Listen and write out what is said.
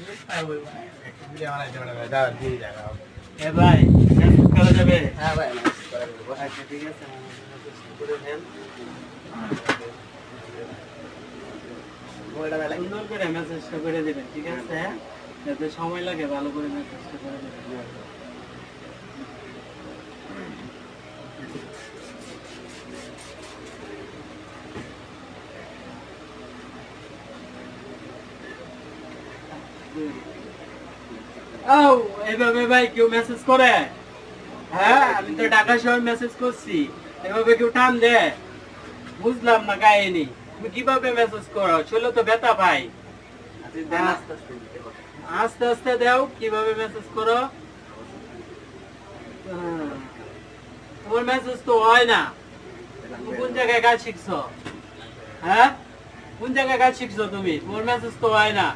এ ভাই মেসেজ করা যাবে? হ্যাঁ ভাই মেসেজ করে দেবো। আচ্ছা ঠিক আছে মেসেজ করে দেন। মোবাইলটা বেলা সুন্দর করে মেসেজটা করে দিবেন ঠিক আছে? যাতে সময় লাগে ভালো করে মেসেজটা করে দিবেন। ও এইভাবে ভাই কেউ মেসেজ করে? হ্যাঁ আমি তো ঢাকা শহর মেসেজ করছি, এভাবে কেউ টান দেয়? বুঝলাম না কাহিনী। তুমি কিভাবে মেসেজ করো? ছিল তো ব্যথা ভাই। আস্তে আস্তে দিতে হবে। আস্তে আস্তে দাও, কিভাবে মেসেজ করো? তোমার মেসেজ তো হয় না। তুমি কোন জায়গায় কাজ শিখছো? হ্যাঁ কোন জায়গায় কাজ শিখছো তুমি? তোমার মেসেজ তো হয় না।